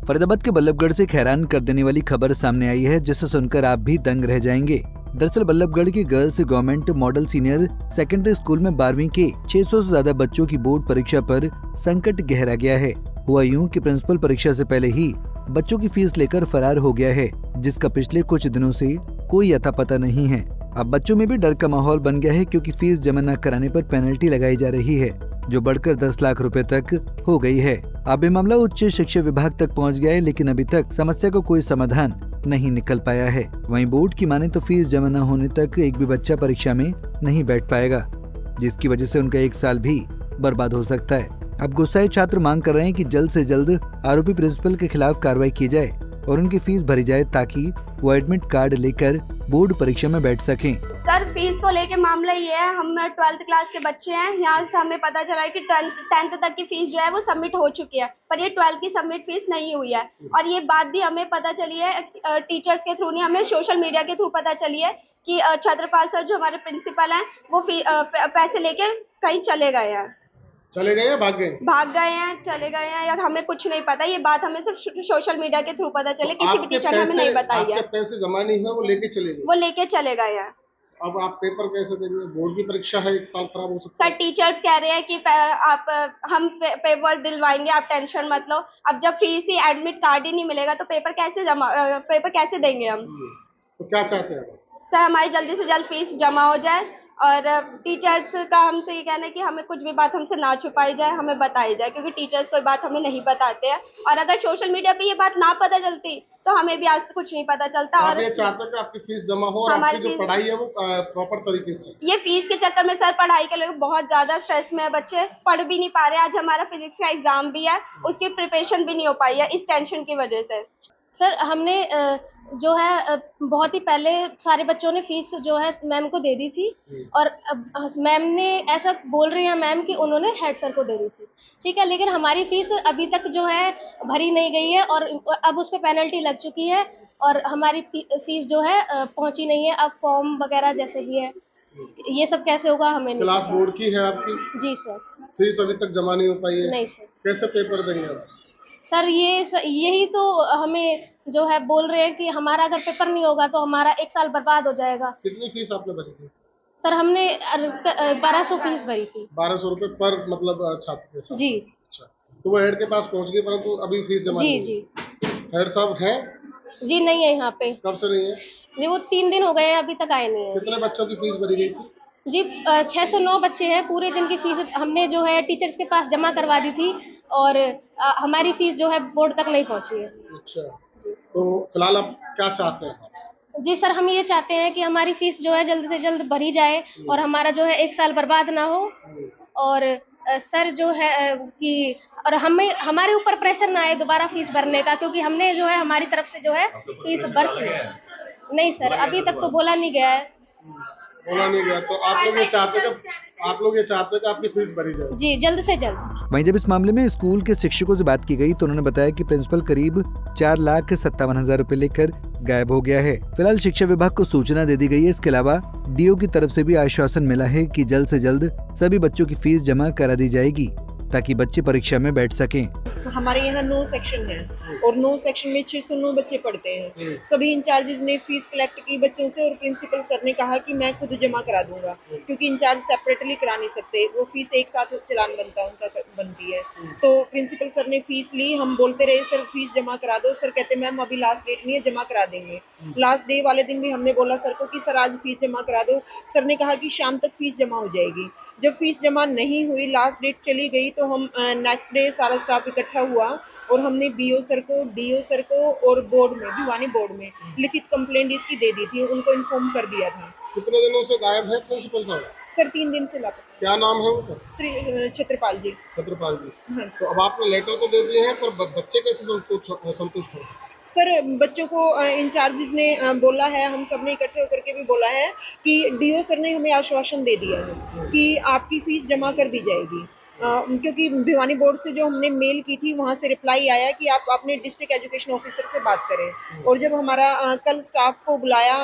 फरीदाबाद के बल्लभगढ़ से एक हैरान कर देने वाली खबर सामने आई है, जिसे सुनकर आप भी दंग रह जाएंगे। दरअसल बल्लभगढ़ के girls government model senior secondary school में 12वीं के 600 से ज्यादा बच्चों की बोर्ड परीक्षा पर संकट गहरा गया है। हुआ यूं कि प्रिंसिपल परीक्षा से पहले ही बच्चों की फीस लेकर फरार हो गया है, जिसका पिछले कुछ दिनों से कोई अता पता नहीं है। अब बच्चों में भी डर का माहौल बन गया है, क्योंकि फीस जमा न कराने पर पेनल्टी लगाई जा रही है, जो बढ़कर 10 लाख रुपए तक हो गई है। अब ये मामला उच्च शिक्षा विभाग तक पहुंच गया है, लेकिन अभी तक समस्या को कोई समाधान नहीं निकल पाया है। वहीं बोर्ड की माने तो फीस जमा न होने तक एक भी बच्चा परीक्षा में नहीं बैठ पाएगा, जिसकी वजह से उनका 1 साल भी बर्बाद हो सकता है। अब गुस्साए छात्र मांग कर रहे हैं कि जल्द से जल्द आरोपी प्रिंसिपल के खिलाफ कार्रवाई की जाए और उनकी फीस भरी जाए, ताकि वो एडमिट कार्ड लेकर बोर्ड परीक्षा में बैठ सकें। सर, फीस को लेके मामला ये है, हम 12th क्लास के बच्चे हैं। यहाँ से हमें पता चला है कि 10th तक की फीस जो है वो सबमिट हो चुकी है, पर ये 12th की सबमिट फीस नहीं हुई है। और ये बात भी हमें पता चली है टीचर्स के थ्रू नहीं, हमें सोशल मीडिया के थ्रू पता चली है कि छत्रपाल सर जो हमारे प्रिंसिपल हैं वो पैसे लेके कहीं चले गए हैं। चले गए या भाग गए हैं, चले गए हैं, या हमें कुछ नहीं पता। ये बात हमें सिर्फ सोशल मीडिया के थ्रू पता चले, तो किसी भी टीचर ने हमें नहीं बताई है। पैसे जमा नहीं हुए, वो लेके चले गए हैं। अब आप पेपर कैसे देंगे? बोर्ड की परीक्षा है, 1 साल खराब हो सकता है। सर, टीचर्स कह रहे हैं कि हम पेपर दिलवाएंगे, आप टेंशन मत लो। अब जब फीस ही एडमिट कार्ड ही नहीं मिलेगा तो पेपर कैसे देंगे हम? तो क्या चाहते हैं? सर, हमारी जल्दी से जल्द फीस जमा हो जाए और टीचर्स का हमसे ये कहना है कि हमें कुछ भी बात हमसे ना छुपाई जाए, हमें बताई जाए, क्योंकि टीचर्स कोई बात हमें नहीं बताते हैं। और अगर सोशल मीडिया पे ये बात ना पता चलती तो हमें भी आज कुछ नहीं पता चलता। और ये चाहते हैं कि आपकी फीस जमा हो और आपकी जो पढ़ाई है वो प्रॉपर तरीके से। ये फीस के चक्कर में सर पढ़ाई के लोग बहुत ज्यादा स्ट्रेस में है, बच्चे पढ़ भी नहीं पा रहे। आज हमारा फिजिक्स का एग्जाम भी है, उसकी प्रिपरेशन भी नहीं हो पाई है इस टेंशन की वजह से। सर, हमने जो है बहुत ही पहले सारे बच्चों ने फीस जो है मैम को दे दी थी, और मैम ने ऐसा बोल रही है मैम कि उन्होंने हेड सर को दे दी थी, ठीक है। लेकिन हमारी फीस अभी तक जो है भरी नहीं गई है और अब उस पर पेनल्टी लग चुकी है और हमारी फीस जो है पहुंची नहीं है। अब फॉर्म वगैरह जैसे भी है, ये सब कैसे होगा हमें नहीं। क्लास बोर्ड की है आपकी? जी सर। फीस अभी तक जमा नहीं हो पाई है? नहीं सर। कैसे पेपर देंगे आप? सर, यही तो हमें जो है बोल रहे हैं कि हमारा अगर पेपर नहीं होगा तो हमारा 1 साल बर्बाद हो जाएगा। कितनी फीस आपने भरी थी? सर, हमने 1200 फीस भरी थी। 1200 रुपए पर मतलब छात्र के साथ? जी। अच्छा, तो वो हेड के पास पहुंच गई, परंतु अभी फीस जमा नहीं? जी। हेड साहब है? जी नहीं है यहाँ पे। कब से नहीं है? जी, वो 3 दिन हो गए हैं, अभी तक आए नहीं है। कितने बच्चों की फीस भरी गई थी? जी, 609 बच्चे हैं पूरे, जिनकी फीस हमने जो है टीचर्स के पास जमा करवा दी थी और हमारी फीस जो है बोर्ड तक नहीं पहुंची है। अच्छा, तो फिलहाल आप क्या चाहते हैं? जी सर, हम ये चाहते हैं कि हमारी फीस जो है जल्द से जल्द भरी जाए और हमारा जो है 1 साल बर्बाद ना हो। और सर जो है कि और हमारे ऊपर प्रेशर ना आए दोबारा फीस भरने का, क्योंकि हमने जो है हमारी तरफ से जो है फीस भर नहीं सर, अभी तक तो बोला नहीं गया है। तो आप लोग ये चाहते हैं कि आपकी फीस भरी जाए? जी, जल्द से जल्द। वहीं जब इस मामले में स्कूल के शिक्षकों से बात की गई तो उन्होंने बताया कि प्रिंसिपल करीब 4,57,000 रुपए लेकर गायब हो गया है। फिलहाल शिक्षा विभाग को सूचना दे दी गई है। इसके अलावा डीओ की तरफ से भी आश्वासन मिला है कि जल्द से जल्द सभी बच्चों की फीस जमा करा दी जाएगी, ताकि बच्चे परीक्षा में बैठ सकें। हमारे यहाँ 9 सेक्शन है और 9 सेक्शन में 609 बच्चे पढ़ते हैं। सभी इंचार्जेस ने फीस कलेक्ट की बच्चों से और प्रिंसिपल सर ने कहा कि मैं खुद जमा करा दूंगा, क्योंकि इंचार्ज सेपरेटली करा नहीं सकते, वो फीस एक साथ चलान बनती है। तो प्रिंसिपल सर ने फीस ली, हम बोलते रहे सर फीस जमा करा दो। सर कहते मैम अभी लास्ट डेट नहीं है, जमा करा देंगे। लास्ट डे वाले दिन भी हमने बोला सर को कि सर आज फीस जमा करा दो। सर ने कहा कि शाम तक फीस जमा हो जाएगी। जब फीस जमा नहीं हुई, लास्ट डेट चली गई, तो हम नेक्स्ट डे सारा स्टाफ इकट्ठा हुआ और हमने बीओ सर को, डीओ सर को और बोर्ड में, भिवानी बोर्ड में लिखित कंप्लेंट इसकी दे दी थी, उनको इन्फॉर्म कर दिया था। कितने दिनों से गायब है प्रिंसिपल साहब? सर 3 दिन से लापता। क्या नाम है उनका? श्री छत्रपाल जी। छत्रपाल जी। हाँ। तो अब आपने लेटर तो दे दिए हैं, पर बच्चे कैसे संतुष्ट हो? सर, बच्चों को इंचार्जेस ने बोला है, हम सब ने इकट्ठे होकर के भी बोला है कि डीओ सर ने हमें आश्वासन दे दिया है कि आपकी फीस जमा कर दी जाएगी। क्योंकि भिवानी बोर्ड से जो हमने मेल की थी वहाँ से रिप्लाई आया कि आप अपने डिस्ट्रिक्ट एजुकेशन ऑफिसर से बात करें। और जब हमारा कल स्टाफ को बुलाया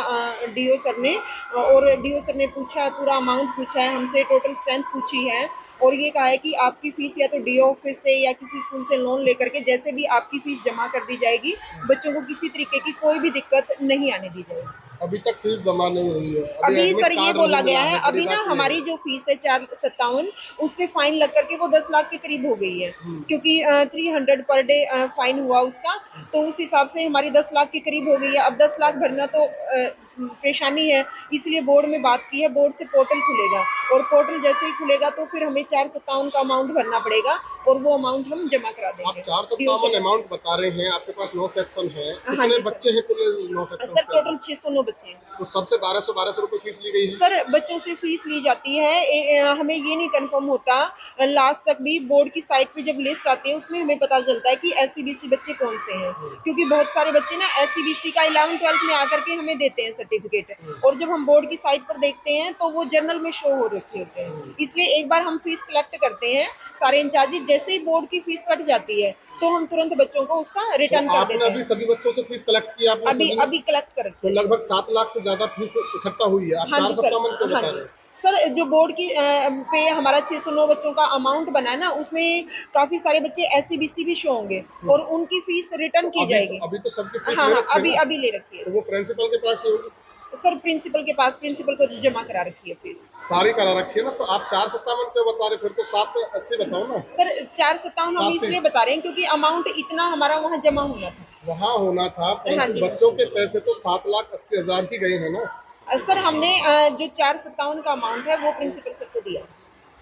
डीओ सर ने, और डीओ सर ने पूछा, पूरा अमाउंट पूछा है हमसे, टोटल स्ट्रेंथ पूछी है और ये कहा है कि आपकी फीस या तो डीओ ऑफिस से या किसी स्कूल से लोन लेकर के जैसे भी आपकी फीस जमा कर दी जाएगी, बच्चों को किसी तरीके की कोई भी दिक्कत नहीं आने दी जाएगी। अभी तक फीस जमा नहीं हुई है। अभी एडमिट सर ये कार्ड बोला नहीं गया मिला है, अभी बड़ी ना बात ये हमारी है। जो फीस है 457, उस पे फाइन लग करके वो 10 लाख के करीब हो गई है, क्योंकि 300 पर डे फाइन हुआ उसका, तो उस हिसाब से हमारी 10 लाख के करीब हो गई है। अब 10 लाख भरना तो परेशानी है, इसलिए बोर्ड में बात की है, बोर्ड से पोर्टल खुलेगा और पोर्टल जैसे ही खुलेगा तो फिर हमें 457 का अमाउंट भरना पड़ेगा और वो अमाउंट हम जमा करा आप देंगे। 457 अमाउंट बता रहे हैं, आपके पास 9 सेक्शन है, हाँ कितने जी सर। बच्चे हैं कुल 9 सेक्शन सर टोटल 609 बच्चे हैं। तो सबसे 1200 रुपए फीस ली गई है। सर बच्चों से फीस ली जाती है, हमें ये नहीं कंफर्म होता लास्ट तक भी, बोर्ड की साइट पे जब लिस्ट आती है उसमें हमें पता चलता है कि एससीबीसी बच्चे कौन से हैं, क्योंकि बहुत सारे बच्चे ना एससीबीसी का 11th-12th में आकर के हमें देते हैं सर्टिफिकेट, और जब हम बोर्ड की साइट पर देखते हैं तो वो जर्नल में शो हो रखे होते हैं। इसलिए एक बार हम फीस कलेक्ट करते हैं सारे इंचार्ज, जैसे ही बोर्ड की फीस कट जाती है तो हम तुरंत बच्चों को उसका रिटर्न तो कर आपने देते अभी हैं। सभी बच्चों से फीस कलेक्ट की आपने अभी सभी ने? अभी कलेक्ट कर तो लगभग 7 लाख से ज्यादा फीस इकट्ठा हुई है। आप हाँ जी सर, 457 पे हाँ बता जी रहे हैं। सर, जो बोर्ड की पे हमारा 609 बच्चों का अमाउंट बना है ना, उसमें काफी सारे बच्चे एससीबीसी भी शो होंगे और उनकी फीस रिटर्न की जाएगी। अभी तो सबकी फीस हाँ ले हाँ, रखी है अभी ना? अभी ले रखी है तो वो प्रिंसिपल के पास ही होगी। सर, प्रिंसिपल के पास, प्रिंसिपल को जमा करा रखी है फीस। सारी करा रखी है ना, तो आप 457 पे बता रहे, फिर तो 780 बताओ ना। सर 457 हम 730 इसलिए बता रहे हैं क्योंकि अमाउंट इतना हमारा वहाँ जमा होना था। वहाँ होना था, हाँ परंतु जी। बच्चों के पैसे तो 7,80,000 ही गए हैं ना। सर हमने जो 457 का अमाउंट है वो प्रिंसिपल सर को दिया,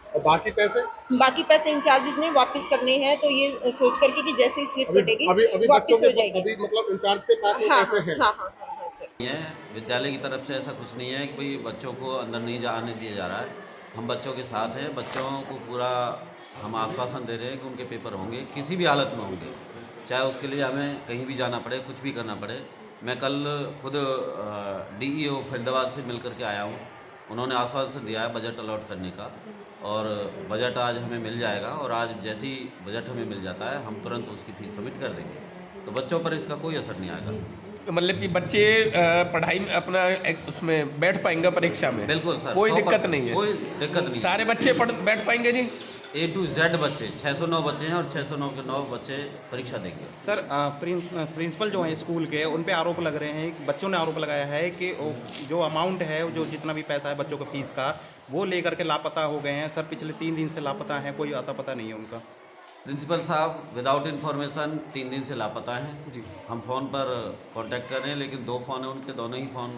और बाकी पैसे बाकी पैसे इंचार्जेस ने वापस करने हैं, तो ये सोच करके कि जैसे ही स्लिप अभी कटेगी अभी अभी बच्चों वापस हो के जाएगी। अभी मतलब इंचार्ज के पास वो हाँ पैसे हैं। हाँ हाँ हाँ हाँ सर। नहीं है, विद्यालय की तरफ से ऐसा कुछ नहीं है कि भाई बच्चों को अंदर नहीं जाने दिया जा रहा है। हम बच्चों के साथ हैं, बच्चों को पूरा हम आश्वासन दे रहे हैं कि उनके पेपर होंगे, किसी भी हालत में होंगे, चाहे उसके लिए हमें कहीं भी जाना पड़े, कुछ भी करना पड़े। मैं कल खुद डीईओ फरीदाबाद से मिल करके आया हूँ, उन्होंने आश्वासन दिया है बजट अलॉट करने का, और बजट आज हमें मिल जाएगा, और आज जैसे ही बजट हमें मिल जाता है हम तुरंत उसकी फीस सबमिट कर देंगे, तो बच्चों पर इसका कोई असर नहीं आएगा। मतलब कि बच्चे पढ़ाई में अपना उसमें बैठ पाएंगे परीक्षा में? बिल्कुल सर, कोई 100% दिक्कत नहीं है? कोई दिक्कत नहीं। सारे बच्चे बैठ पाएंगे जी? A to Z बच्चे, 609 बच्चे हैं और 609 के 9 बच्चे परीक्षा देंगे। सर प्रिंसिपल जो हैं स्कूल के, उन पे आरोप लग रहे हैं, बच्चों ने आरोप लगाया है कि जो अमाउंट है, जो जितना भी पैसा है बच्चों को फीस का, वो लेकर के लापता हो गए हैं। सर पिछले 3 दिन से लापता हैं, कोई आता पता नहीं है उनका। प्रिंसिपल साहब विदाउट इन्फॉर्मेशन 3 दिन से लापता हैं जी। हम फ़ोन पर कांटेक्ट कर रहे हैं, लेकिन 2 फ़ोन हैं उनके, दोनों ही फ़ोन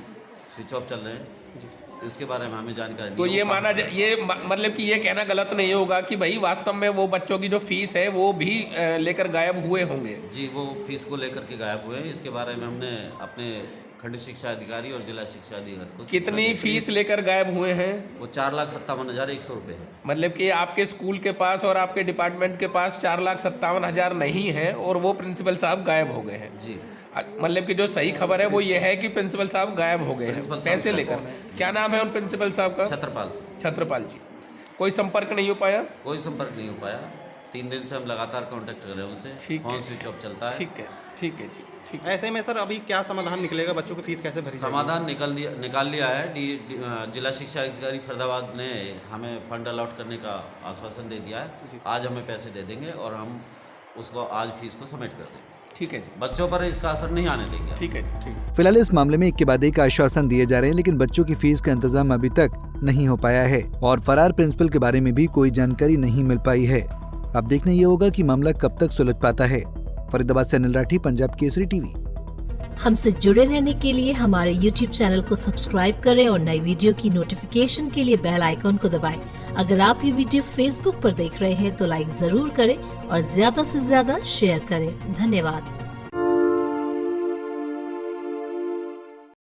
स्विच ऑफ चल रहे हैं जी। इसके बारे में हमें जानकारी तो नहीं ये हो माना पा- ये मतलब कि ये कहना गलत नहीं होगा कि भाई वास्तव में वो बच्चों की जो फीस है वो भी लेकर गायब हुए होंगे? जी, वो फीस को लेकर के गायब हुए हैं। इसके बारे में हमने अपने खंड शिक्षा अधिकारी और जिला शिक्षा अधिकारी को कितनी फीस लेकर गायब हुए हैं? वो 4,57,100 रुपये है। मतलब कि आपके स्कूल के पास और आपके डिपार्टमेंट के पास 4,57,000 नहीं है और वो प्रिंसिपल साहब गायब हो गए हैं? जी, मतलब कि जो सही खबर है वो ये है कि प्रिंसिपल साहब गायब हो गए प्रिंसिपल हैं साहब पैसे गायब लेकर। क्या नाम है उन प्रिंसिपल साहब का? छत्रपाल। छत्रपाल जी। कोई संपर्क नहीं हो पाया? कोई संपर्क नहीं हो पाया। 3 दिन से हम लगातार कांटेक्ट कर रहे हैं उनसे, ठीक है। फोन स्विच ऑफ चलता है। ठीक है, ठीक है जी, ठीक है। ऐसे में सर अभी क्या समाधान निकलेगा? बच्चों की फीस कैसे भरी जाएगी? समाधान निकाल लिया है। जिला शिक्षा अधिकारी फरीदाबाद ने हमें फंड अलॉट करने का आश्वासन दे दिया है। आज हमें पैसे दे देंगे और हम उसको आज फीस को सबमिट कर देंगे। ठीक है जी, बच्चों पर इसका असर नहीं आने देंगे। ठीक है जी, ठीक है। फिलहाल इस मामले में एक के बाद एक आश्वासन दिए जा रहे हैं, लेकिन बच्चों की फीस का इंतजाम अभी तक नहीं हो पाया है और फरार प्रिंसिपल के बारे में भी कोई जानकारी नहीं मिल पाई है। अब देखना ये होगा कि मामला कब तक सुलझ पाता है। फरीदाबाद से अनिल राठी, पंजाब केसरी टीवी। हमसे जुड़े रहने के लिए हमारे YouTube चैनल को सब्सक्राइब करें और नई वीडियो की नोटिफिकेशन के लिए बेल आइकॉन को दबाएं। अगर आप ये वीडियो Facebook पर देख रहे हैं तो लाइक जरूर करें और ज्यादा से ज्यादा शेयर करें। धन्यवाद।